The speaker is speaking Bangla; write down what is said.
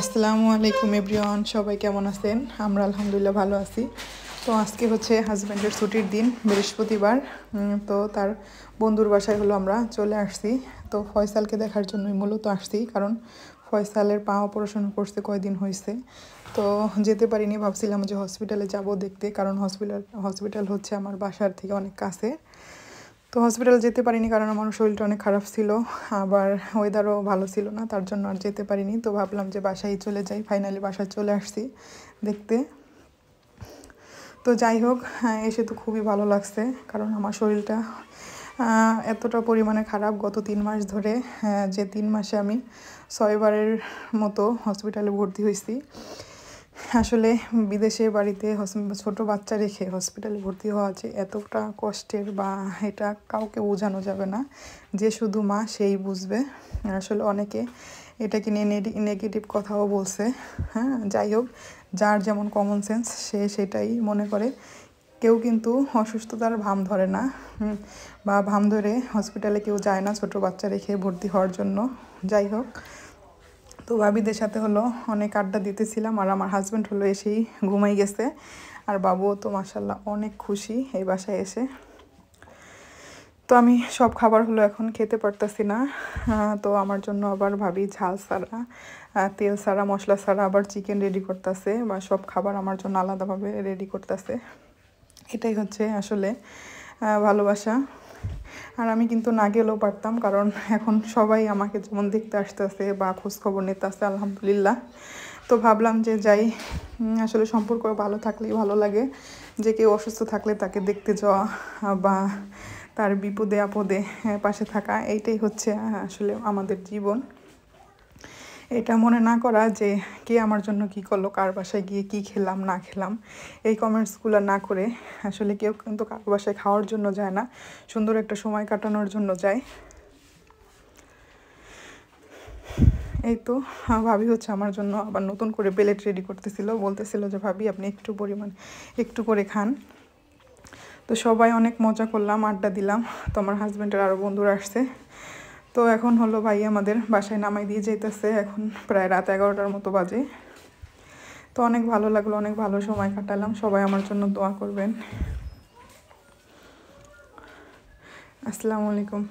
আসসালামু আলাইকুম এভরিওয়ান, সবাই কেমন আছেন? আমরা আলহামদুলিল্লাহ ভালো আছি। তো আজকে হচ্ছে হাজব্যান্ডের ছুটির দিন, বৃহস্পতিবার। তো তার বন্ধুর বাসায় হলো আমরা চলে আসছি। তো ফয়সালকে দেখার জন্যই মূলত আসছি, কারণ ফয়সালের পা অপারেশন করতে কয়দিন হয়েছে। তো যেতে পারিনি, ভাবছিলাম যে হসপিটালে যাব দেখতে, কারণ হসপিটাল হচ্ছে আমার বাসার থেকে অনেক কাছে। তো হসপিটাল যেতে পারিনি কারণ আমার শরীরটা অনেক খারাপ ছিল, আবার ওয়েদারও ভালো ছিল না, তার জন্য আর যেতে পারিনি। তো ভাবলাম যে বাসায় চলে যাই, ফাইনালি বাসায় চলে আসছি দেখতে। তো যাই হোক, এসে তো খুবই ভালো লাগছে, কারণ আমার শরীরটা এতটা পরিমাণে খারাপ গত 3 মাস ধরে, যে 3 মাসে আমি 6 বারের মতো হসপিটালে ভর্তি হয়েছি। আসলে বিদেশে বাড়িতে ছোট বাচ্চা রেখে হসপিটালে ভর্তি হওয়া যে এতটা কষ্টের, বা এটা কাউকে বোঝানো যাবে না, যে শুধু মা সেই বুঝবে। আসলে অনেকে এটাকে নিয়ে নেগেটিভ কথাও বলছে। হ্যাঁ, যাই হোক, যার যেমন কমন সেন্স সে সেটাই মনে করে। কেউ কিন্তু অসুস্থতার ভাম ধরে না, বা ভাম ধরে হসপিটালে কেউ যায় না ছোট বাচ্চা রেখে ভর্তি হওয়ার জন্য। যাই হোক, তো ভাবিদের সাথে হলো অনেক আড্ডা দিতেছিলাম, আর আমার হাজব্যান্ড হলো এসেই ঘুমাই গেছে। আর বাবুও তো মাশাল্লাহ অনেক খুশি এই বাসায় এসে। তো আমি সব খাবার হলো এখন খেতে পারতাছি না। তো আমার জন্য আবার ভাবি ঝাল ছাড়া, তেল ছাড়া, মশলা ছাড়া আবার চিকেন রেডি করতেছে, বা সব খাবার আমার জন্য আলাদাভাবে রেডি করতেছে। এটাই হচ্ছে আসলে ভালোবাসা। আর আমি কিন্তু না গেলেও পারতাম, কারণ এখন সবাই আমাকে যেমন দেখতে আসতেছে বা খোঁজখবর নিতে আসছে, আলহামদুলিল্লাহ। তো ভাবলাম যে যাই, আসলে সম্পর্ক ভালো থাকলেই ভালো লাগে। যে কেউ অসুস্থ থাকলে তাকে দেখতে যাওয়া, বা তার বিপদে আপদে পাশে থাকা, এইটাই হচ্ছে আসলে আমাদের জীবন। এটা মনে না করা যে কে আমার জন্য কি করলো, কার বাসায় গিয়ে কি খেলাম না খেলাম, এই কমেন্টসগুলো না করে। আসলে কেউ কিন্তু কার বাসায় খাওয়ার জন্য যায় না, সুন্দর একটা সময় কাটানোর জন্য যায়। এই তো ভাবি হচ্ছে আমার জন্য আবার নতুন করে প্লেট রেডি করতেছিল, বলতেছিল যে ভাবি আপনি একটু করে খান। তো সবাই অনেক মজা করলাম, আড্ডা দিলাম। তো আমার হাজব্যান্ডের আরও বন্ধুরা আসছে। তো এখন হলো ভাই আমাদের বাসায় নামাই দিয়ে যেতেছে, এখন প্রায় রাত 11টার মতো বাজে। তো অনেক ভালো লাগলো, অনেক ভালো সময় কাটালাম। সবাই আমার জন্য দোয়া করবেন। আসসালামু আলাইকুম।